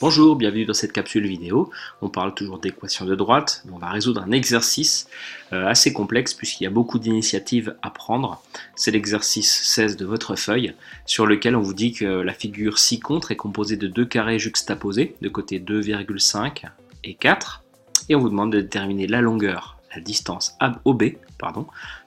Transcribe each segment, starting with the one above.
Bonjour, bienvenue dans cette capsule vidéo. On parle toujours d'équations de droite, mais on va résoudre un exercice assez complexe puisqu'il y a beaucoup d'initiatives à prendre. C'est l'exercice 16 de votre feuille sur lequel on vous dit que la figure ci-contre est composée de deux carrés juxtaposés, de côté 2,5 et 4, et on vous demande de déterminer la longueur, la distance OB,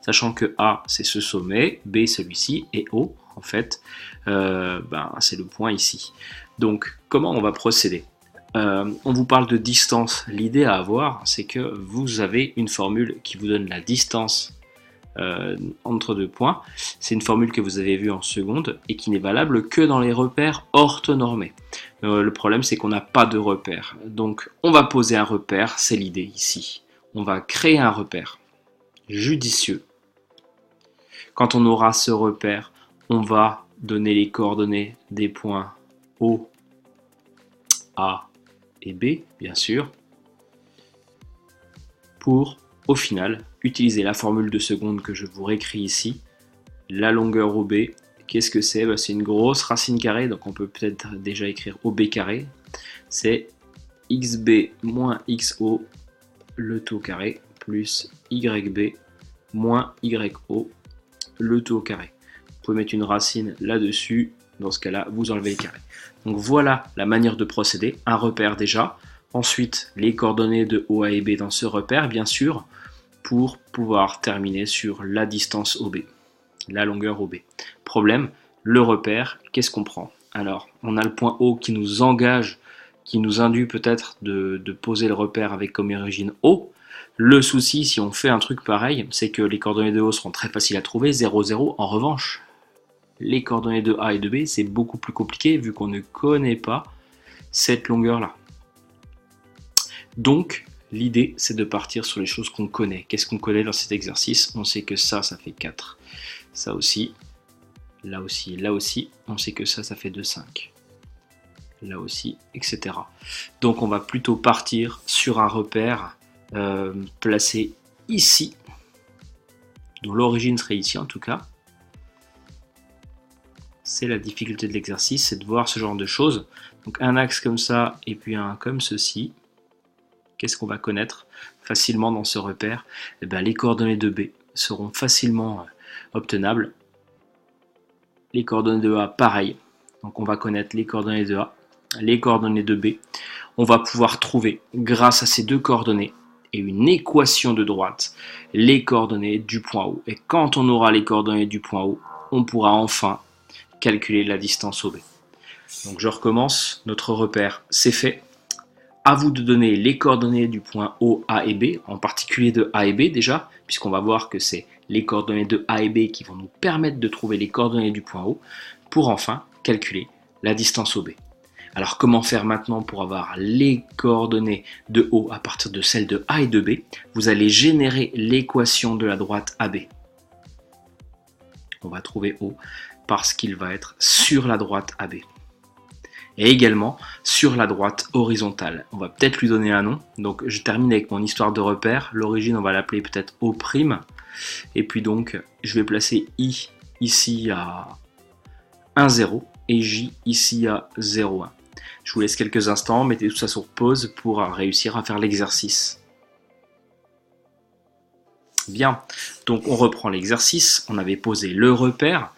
sachant que A c'est ce sommet, B celui-ci, et O en fait c'est le point ici. Donc comment on va procéder? On vous parle de distance. L'idée à avoir, c'est que vous avez une formule qui vous donne la distance entre deux points. C'est une formule que vous avez vue en seconde et qui n'est valable que dans les repères orthonormés. Le problème, c'est qu'on n'a pas de repère. Donc on va poser un repère, c'est l'idée ici. On va créer un repère judicieux. Quand on aura ce repère, on va donner les coordonnées des points O, A et B, bien sûr, pour, au final, utiliser la formule de seconde que je vous réécris ici. La longueur OB, qu'est-ce que c'est? C'est une grosse racine carrée, donc on peut peut-être déjà écrire OB carré. C'est XB moins XO, le tout au carré, plus YB moins YO, le tout au carré. Vous pouvez mettre une racine là-dessus. Dans ce cas-là, vous enlevez le carré. Donc voilà la manière de procéder. Un repère déjà. Ensuite, les coordonnées de O, A et B dans ce repère, bien sûr, pour pouvoir terminer sur la distance OB, la longueur OB. Problème, le repère, qu'est-ce qu'on prend? Alors, on a le point O qui nous engage, qui nous induit peut-être de poser le repère avec comme origine O. Le souci, si on fait un truc pareil, c'est que les coordonnées de O seront très faciles à trouver, 0, 0. En revanche, les coordonnées de A et de B, c'est beaucoup plus compliqué vu qu'on ne connaît pas cette longueur-là. Donc, l'idée, c'est de partir sur les choses qu'on connaît. Qu'est-ce qu'on connaît dans cet exercice? On sait que ça fait 4. Ça aussi, là aussi, là aussi. On sait que ça fait 2, 5. Là aussi, etc. Donc, on va plutôt partir sur un repère placé ici, dont l'origine serait ici en tout cas. C'est la difficulté de l'exercice, c'est de voir ce genre de choses. Donc un axe comme ça et puis un comme ceci. Qu'est-ce qu'on va connaître facilement dans ce repère? Les coordonnées de B seront facilement obtenables. Les coordonnées de A, pareil. Donc on va connaître les coordonnées de A, les coordonnées de B. On va pouvoir trouver, grâce à ces deux coordonnées et une équation de droite, les coordonnées du point O. Et quand on aura les coordonnées du point O, on pourra enfin calculer la distance OB. Donc je recommence, notre repère c'est fait. À vous de donner les coordonnées du point O, A et B, en particulier de A et B déjà, puisqu'on va voir que c'est les coordonnées de A et B qui vont nous permettre de trouver les coordonnées du point O, pour enfin calculer la distance OB. Alors comment faire maintenant pour avoir les coordonnées de O à partir de celles de A et de B? Vous allez générer l'équation de la droite AB. On va trouver O parce qu'il va être sur la droite AB. Et également sur la droite horizontale. On va peut-être lui donner un nom. Donc je termine avec mon histoire de repère. L'origine, on va l'appeler peut-être O'. Et puis donc, je vais placer I ici à 1, 0 et J ici à 0, 1. Je vous laisse quelques instants, mettez tout ça sur pause pour réussir à faire l'exercice. Bien, donc on reprend l'exercice. On avait posé le repère.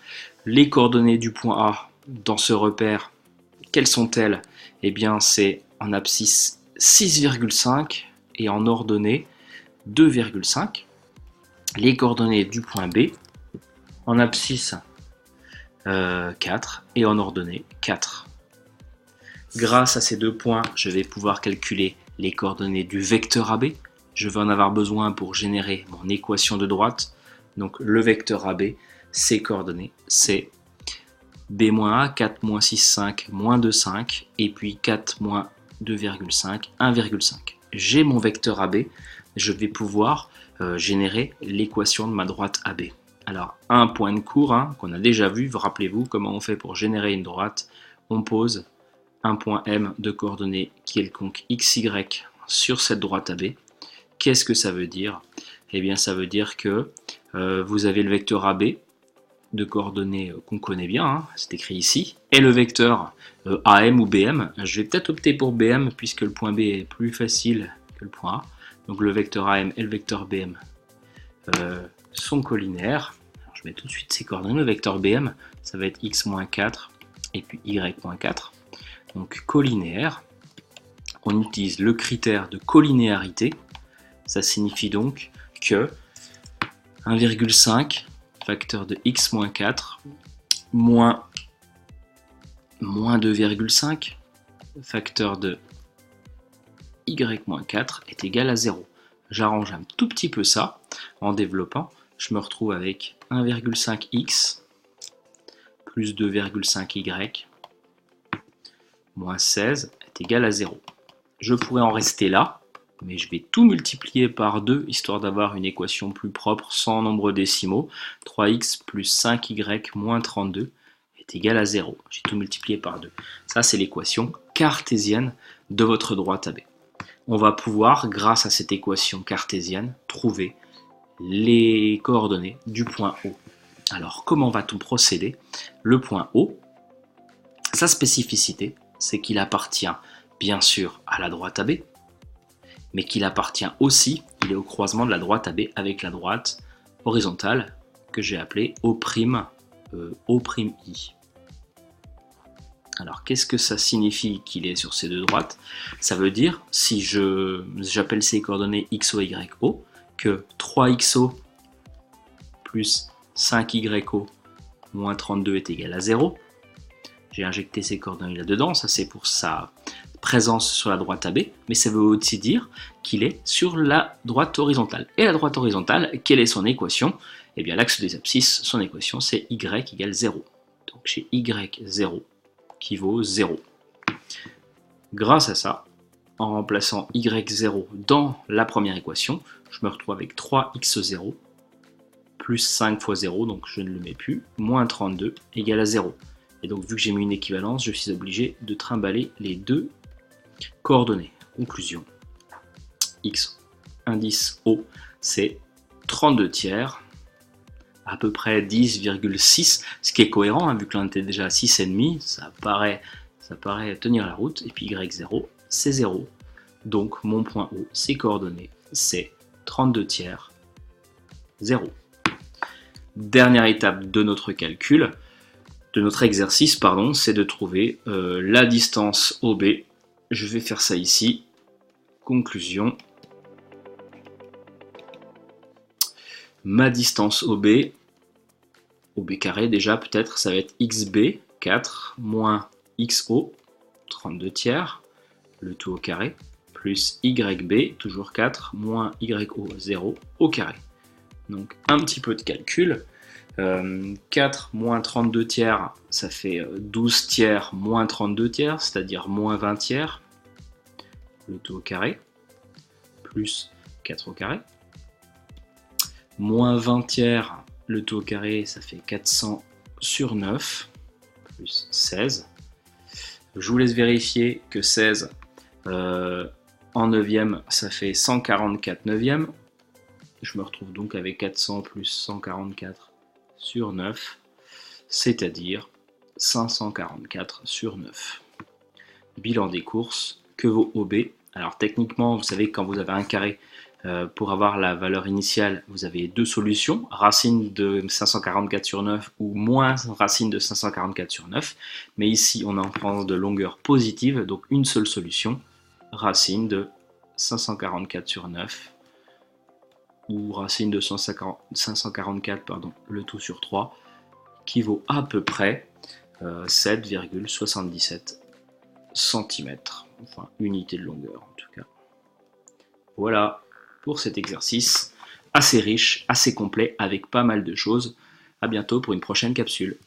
Les coordonnées du point A dans ce repère, quelles sont-elles? Eh bien, c'est en abscisse 6,5 et en ordonnée 2,5. Les coordonnées du point B, en abscisse 4 et en ordonnée 4. Grâce à ces deux points, je vais pouvoir calculer les coordonnées du vecteur AB. Je vais en avoir besoin pour générer mon équation de droite. Donc le vecteur AB, ses coordonnées, c'est B-A, 4, 6, 5, 2, 5, et puis 4, 2,5, 1,5. J'ai mon vecteur AB, je vais pouvoir générer l'équation de ma droite AB. Alors, un point de cours qu'on a déjà vu, rappelez-vous comment on fait pour générer une droite. On pose un point M de coordonnées quelconque XY sur cette droite AB. Qu'est-ce que ça veut dire? Eh bien, ça veut dire que vous avez le vecteur AB, de coordonnées qu'on connaît bien, hein, c'est écrit ici, et le vecteur AM ou BM. Je vais peut-être opter pour BM puisque le point B est plus facile que le point A. Donc le vecteur AM et le vecteur BM sont collinéaires. Alors, je mets tout de suite ces coordonnées. Le vecteur BM, ça va être x-4 et puis y-4. Donc collinéaire. On utilise le critère de collinéarité. Ça signifie donc que 1,5 facteur de x-4 moins 2,5 facteur de y-4 est égal à 0. J'arrange un tout petit peu ça en développant. Je me retrouve avec 1,5x plus 2,5y moins 16 est égal à 0. Je pourrais en rester là, mais je vais tout multiplier par 2, histoire d'avoir une équation plus propre, sans nombre décimaux. 3x plus 5y moins 32 est égal à 0. J'ai tout multiplié par 2. Ça, c'est l'équation cartésienne de votre droite AB. On va pouvoir, grâce à cette équation cartésienne, trouver les coordonnées du point O. Alors, comment va-t-on procéder? Le point O, sa spécificité, c'est qu'il appartient bien sûr à la droite AB, mais qu'il appartient aussi, il est au croisement de la droite AB avec la droite horizontale que j'ai appelée O'I. Alors qu'est-ce que ça signifie qu'il est sur ces deux droites? Ça veut dire, si j'appelle ces coordonnées XO, YO, que 3XO plus 5YO moins 32 est égal à 0. J'ai injecté ces coordonnées là-dedans, ça c'est pour sa présence sur la droite AB, mais ça veut aussi dire qu'il est sur la droite horizontale. Et la droite horizontale, quelle est son équation? Eh bien l'axe des abscisses, son équation c'est y égale 0. Donc j'ai y0 qui vaut 0. Grâce à ça, en remplaçant y0 dans la première équation, je me retrouve avec 3x0 plus 5 fois 0, donc je ne le mets plus, moins 32 égale à 0. Et donc vu que j'ai mis une équivalence, je suis obligé de trimballer les deux coordonnées. Conclusion, x indice O, c'est 32 tiers, à peu près 10,6, ce qui est cohérent, hein, vu que l'on était déjà à 6,5, ça paraît tenir la route, et puis y0, c'est 0. Donc mon point O, ses coordonnées, c'est 32 tiers, 0. Dernière étape de notre calcul, de notre exercice, pardon, c'est de trouver la distance OB. Je vais faire ça ici. Conclusion. Ma distance OB carré déjà peut-être, ça va être XB, 4, moins XO, 32 tiers, le tout au carré, plus YB, toujours 4, moins YO, 0, au carré. Donc un petit peu de calcul. 4 moins 32 tiers, ça fait 12 tiers moins 32 tiers, c'est-à-dire moins 20 tiers, le tout au carré, plus 4 au carré, moins 20 tiers, le tout au carré, ça fait 400 sur 9, plus 16. Je vous laisse vérifier que 16 en neuvième, ça fait 144 neuvièmes. Je me retrouve donc avec 400 plus 144 sur 9, c'est-à-dire 544 sur 9. Bilan des courses, que vaut OB? Alors techniquement, vous savez, quand vous avez un carré, pour avoir la valeur initiale, vous avez deux solutions, racine de 544 sur 9 ou moins racine de 544 sur 9. Mais ici, on en prend de longueur positive, donc une seule solution, racine de 544 sur 9 ou racine de 544, pardon, le tout sur 3, qui vaut à peu près 7,77 cm, enfin unité de longueur en tout cas. Voilà pour cet exercice assez riche, assez complet, avec pas mal de choses. À bientôt pour une prochaine capsule.